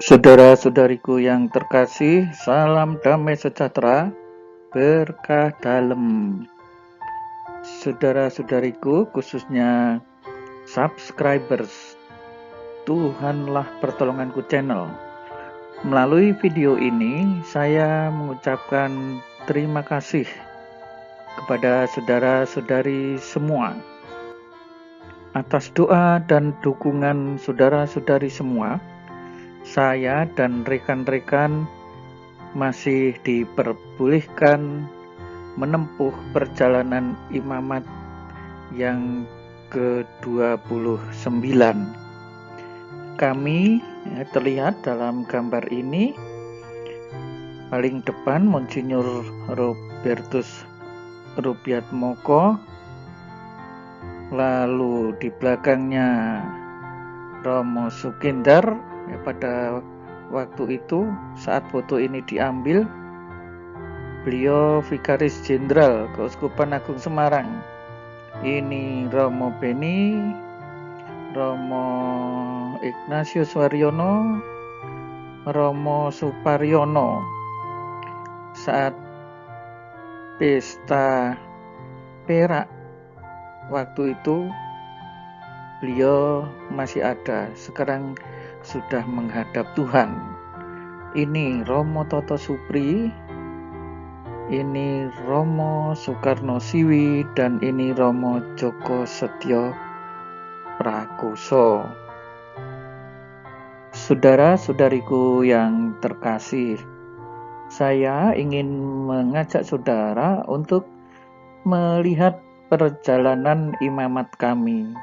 Saudara-saudariku yang terkasih, salam damai sejahtera, berkah dalam. Saudara-saudariku, khususnya subscribers Tuhanlah Pertolonganku channel. Melalui video ini, saya mengucapkan terima kasih kepada saudara-saudari semua atas doa dan dukungan saudara-saudari semua. Saya dan rekan-rekan masih diperbolehkan menempuh perjalanan imamat yang ke-29. Kami terlihat dalam gambar ini, paling depan Monsinyur Robertus Rupiatmoko, lalu di belakangnya Romo Sukendar. Pada waktu itu, saat foto ini diambil, beliau Vikaris Jenderal Keuskupan Agung Semarang. Ini Romo Beni, Romo Ignatius Waryono, Romo Suparyono. Saat pesta perak waktu itu, beliau masih ada. Sekarang sudah menghadap Tuhan. Ini Romo Toto Supri, ini Romo Soekarno Siwi, dan ini Romo Joko Setyo Prakoso. Saudara-saudariku yang terkasih, saya ingin mengajak saudara untuk melihat perjalanan imamat kami.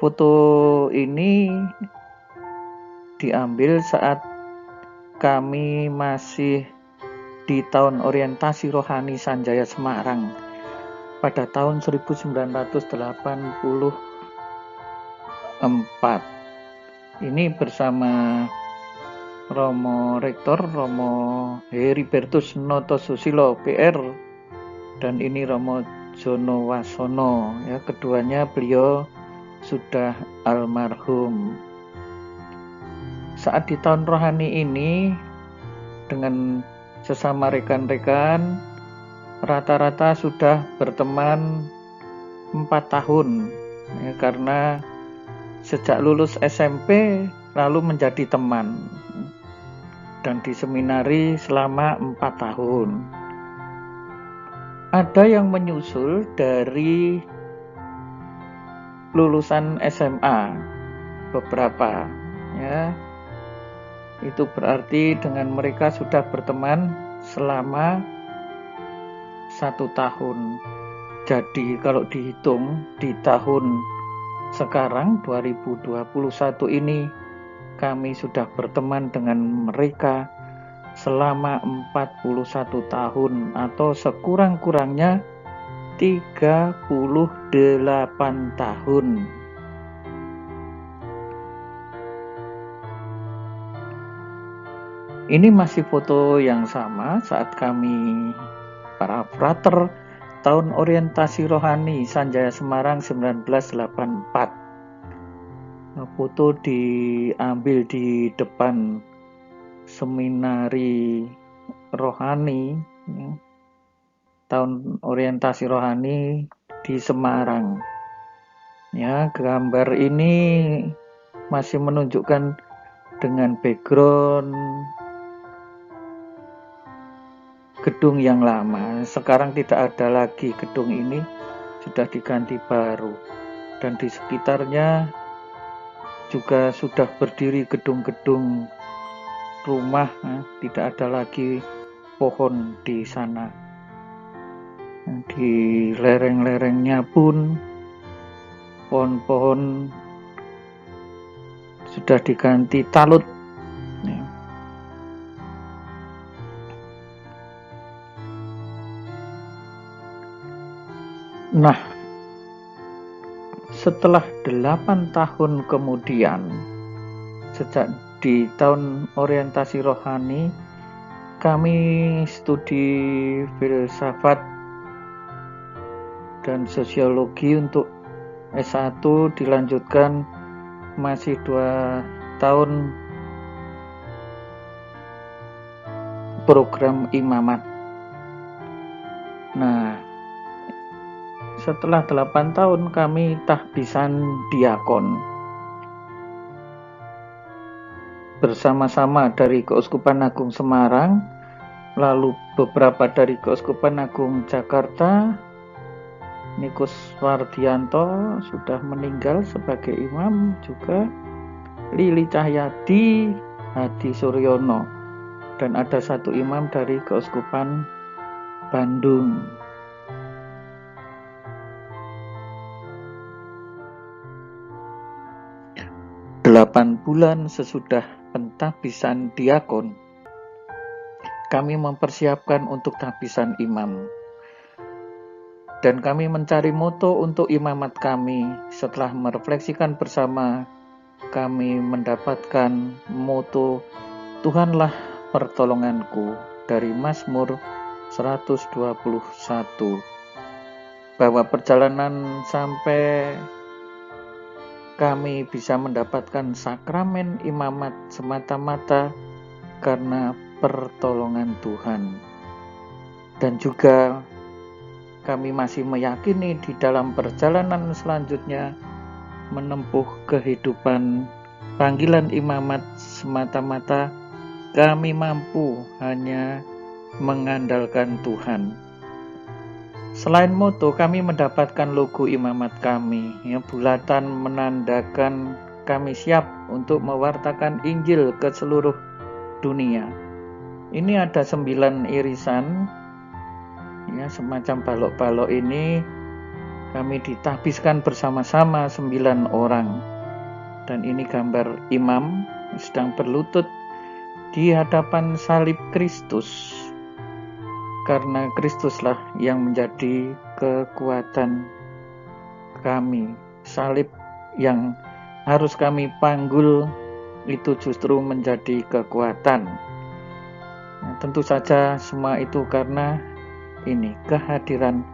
Foto ini diambil saat kami masih di tahun orientasi rohani Sanjaya Semarang pada tahun 1984. Ini bersama Romo Rektor Romo Heribertus Noto Susilo PR, dan ini Romo Jono Wasono. Ya, keduanya beliau sudah almarhum. Saat di tahun rohani ini, dengan sesama rekan-rekan, rata-rata sudah berteman 4 tahun, ya, karena sejak lulus SMP lalu menjadi teman, dan di seminari selama 4 tahun. Ada yang menyusul dari lulusan SMA beberapa, ya. Itu berarti dengan mereka sudah berteman selama 1 tahun. Jadi kalau dihitung di tahun sekarang 2021 ini, kami sudah berteman dengan mereka selama 41 tahun, atau sekurang-kurangnya 38 tahun. Ini masih foto yang sama saat kami para frater tahun orientasi rohani Sanjaya Semarang 1984. Foto diambil di depan seminari rohani, ya, tahun orientasi rohani di Semarang. Ya, gambar ini masih menunjukkan dengan background gedung yang lama. Sekarang tidak ada lagi gedung ini, sudah diganti baru. Dan di sekitarnya juga sudah berdiri gedung-gedung rumah, tidak ada lagi pohon di sana. Di lereng-lerengnya pun pohon-pohon sudah diganti talut. Nah, setelah 8 tahun kemudian, sejak di tahun orientasi rohani, kami studi filsafat dan sosiologi untuk S1 dilanjutkan masih 2 tahun program imamat. Nah, setelah 8 tahun kami tahbisan diakon bersama-sama dari Keuskupan Agung Semarang, lalu beberapa dari Keuskupan Agung Jakarta. Nikus Wardianto sudah meninggal sebagai imam juga, Lili Cahyadi, Hadi Suryono, dan ada satu imam dari Keuskupan Bandung. Delapan bulan sesudah pentahbisan diakon, kami mempersiapkan untuk tahbisan imam. Dan kami mencari moto untuk imamat kami. Setelah merefleksikan bersama, kami mendapatkan moto Tuhanlah pertolonganku dari Mazmur 121, bahwa perjalanan sampai kami bisa mendapatkan sakramen imamat semata-mata karena pertolongan Tuhan. Dan juga kami masih meyakini di dalam perjalanan selanjutnya menempuh kehidupan panggilan imamat semata-mata, kami mampu hanya mengandalkan Tuhan. Selain moto, kami mendapatkan logo imamat kami, bulatan menandakan kami siap untuk mewartakan Injil ke seluruh dunia. Ini ada 9 irisan, semacam balok-balok ini kami ditahbiskan bersama-sama 9 orang. Dan ini gambar imam sedang berlutut di hadapan salib Kristus, karena Kristuslah yang menjadi kekuatan kami. Salib yang harus kami panggul itu justru menjadi kekuatan. Tentu saja semua itu karena ini kehadiran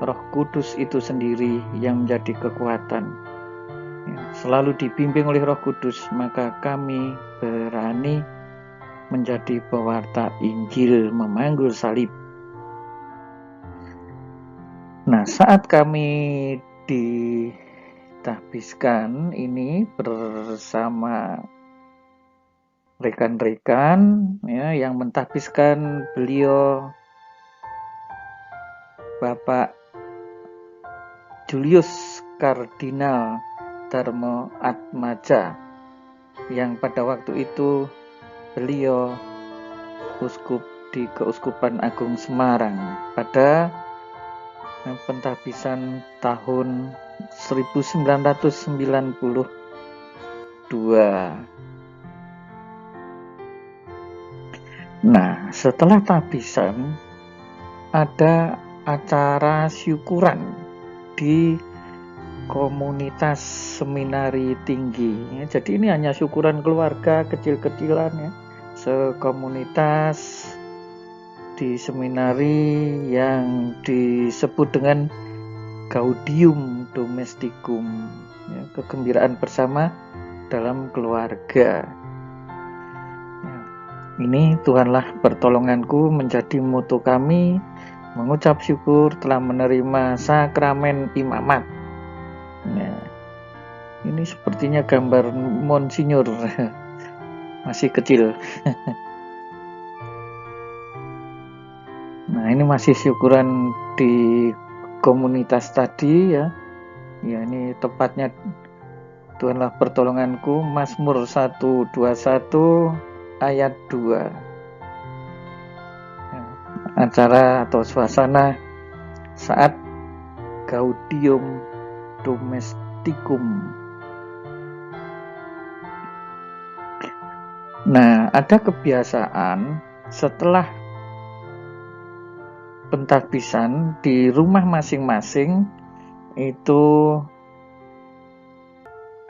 Roh Kudus itu sendiri yang menjadi kekuatan. Selalu dibimbing oleh Roh Kudus, maka kami berani menjadi pewarta Injil, memanggul salib. Nah, saat kami ditahbiskan ini bersama rekan-rekan yang mentahbiskan beliau Bapak Julius Kardinal Darmo Atmaja, yang pada waktu itu beliau uskup di Keuskupan Agung Semarang pada pentahbisan tahun 1992. Nah, setelah tahbisan ada acara syukuran di komunitas seminari tinggi. Jadi ini hanya syukuran keluarga kecil-kecilan sekomunitas di seminari yang disebut dengan Gaudium Domesticum, kegembiraan bersama dalam keluarga. Ini Tuhanlah pertolonganku menjadi moto kami, mengucap syukur telah menerima sakramen imamat. Ini sepertinya gambar Monsinyur masih kecil. Nah, ini masih syukuran di komunitas tadi ya. Ini tepatnya Tuhanlah pertolonganku, Mazmur 121 ayat 2. Acara atau suasana saat Gaudium Domesticum. Nah, ada kebiasaan setelah pentahbisan di rumah masing-masing itu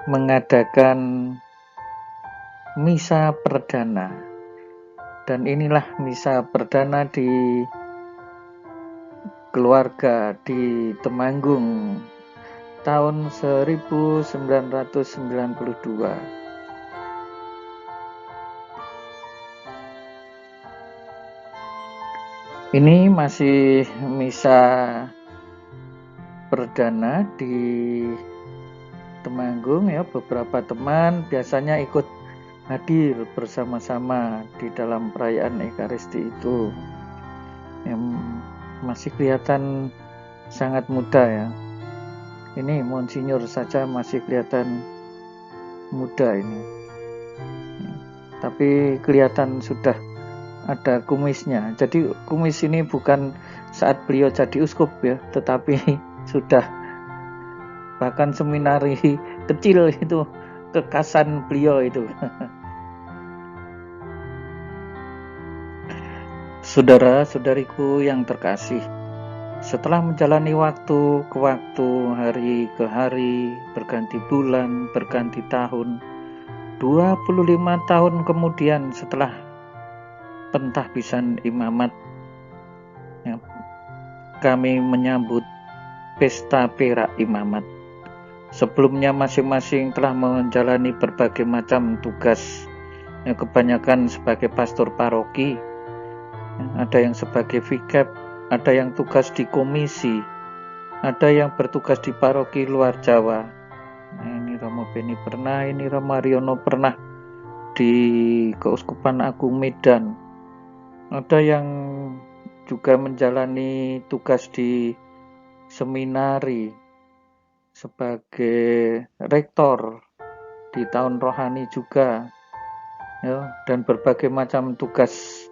mengadakan misa perdana. Dan inilah misa perdana di keluarga di Temanggung tahun 1992. Ini masih misa perdana di Temanggung ya. Beberapa teman biasanya ikut hadir bersama-sama di dalam perayaan Ekaristi itu. Yang masih kelihatan sangat muda ya. Ini Monsinyur saja masih kelihatan muda ini. Tapi kelihatan sudah ada kumisnya. Jadi kumis ini bukan saat beliau jadi uskup ya, tetapi sudah bahkan seminari kecil itu kekasan beliau itu. Saudara-saudariku yang terkasih, setelah menjalani waktu ke waktu, hari ke hari, berganti bulan, berganti tahun, 25 tahun kemudian setelah pentahbisan imamat, ya, kami menyambut pesta perak imamat. Sebelumnya masing-masing telah menjalani berbagai macam tugas, ya, kebanyakan sebagai pastor paroki, ya, ada yang sebagai vikep, ada yang tugas di komisi, ada yang bertugas di paroki luar Jawa. Nah, ini Romo Beni pernah, ini Romo Haryono pernah di Keuskupan Agung Medan. Ada yang juga menjalani tugas di seminari sebagai rektor di tahun rohani juga, ya, dan berbagai macam tugas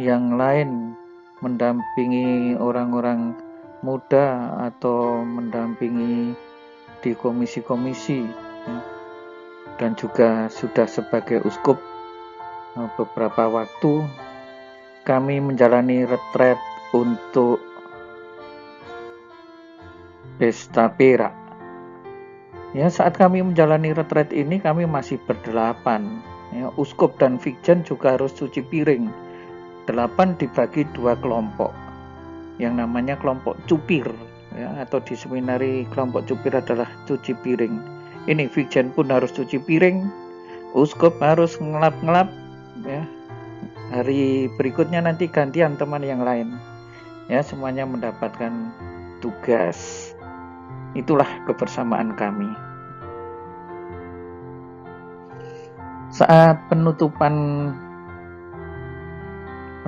yang lain, mendampingi orang-orang muda atau mendampingi di komisi-komisi, ya, dan juga sudah sebagai uskup. Beberapa waktu kami menjalani retret untuk pesta perak. Ya, saat kami menjalani retret ini kami masih berdelapan. Ya, uskup dan vikjen juga harus cuci piring. 8 dibagi 2 kelompok. Yang namanya kelompok cupir, ya, atau di seminari kelompok cupir adalah cuci piring. Ini vikjen pun harus cuci piring, uskup harus ngelap-ngelap, ya. Hari berikutnya nanti gantian teman yang lain. Ya, semuanya mendapatkan tugas. Itulah kebersamaan kami. Saat penutupan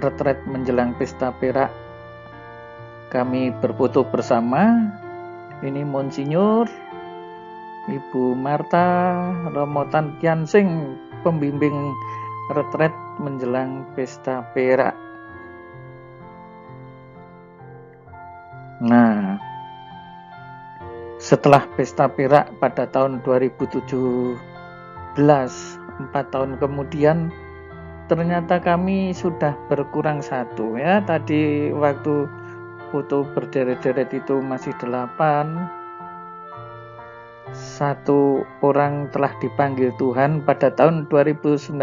retret menjelang pesta perak, kami berfoto bersama. Ini Monsinyur, Ibu Marta, Romo Tan Kian Sing, pembimbing retret menjelang pesta perak. Nah, setelah pesta perak pada tahun 2017, 4 tahun kemudian, ternyata kami sudah berkurang 1 ya. Tadi waktu foto berderet-deret itu masih 8. 1 orang telah dipanggil Tuhan pada tahun 2019,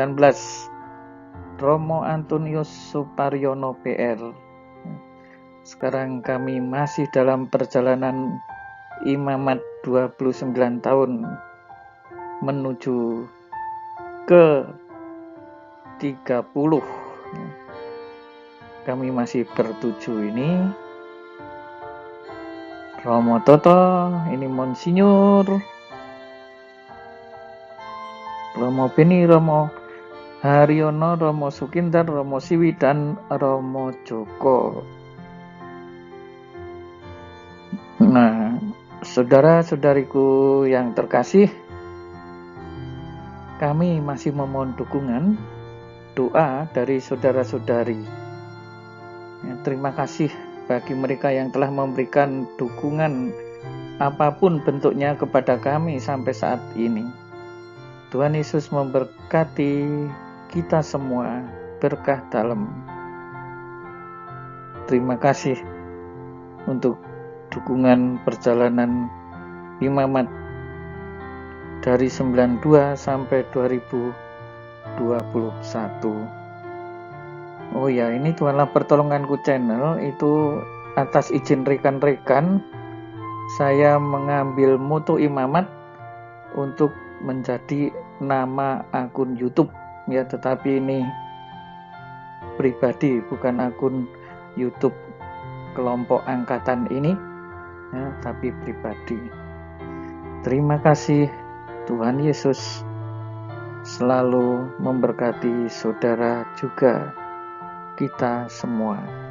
Romo Antonius Suparyono PR. Sekarang kami masih dalam perjalanan imamat 29 tahun menuju ke 30. Kami masih bertuju ini. Romo Toto, ini Monsinyur, Romo Beni, Romo Haryono, Romo Sukindar, Romo Siwi, dan Romo Joko. Nah, saudara-saudariku yang terkasih, kami masih memohon dukungan, doa dari saudara-saudari. Ya, terima kasih bagi mereka yang telah memberikan dukungan apapun bentuknya kepada kami sampai saat ini. Tuhan Yesus memberkati kita semua, berkah dalam. Terima kasih untuk dukungan perjalanan imamat dari 92 sampai 2021. Oh ya, ini Tuhanlah Pertolonganku channel, itu atas izin rekan-rekan saya mengambil moto imamat untuk menjadi nama akun YouTube ya, tetapi ini pribadi, bukan akun YouTube kelompok angkatan ini, ya, tapi pribadi. Terima kasih. Tuhan Yesus selalu memberkati saudara juga kita semua.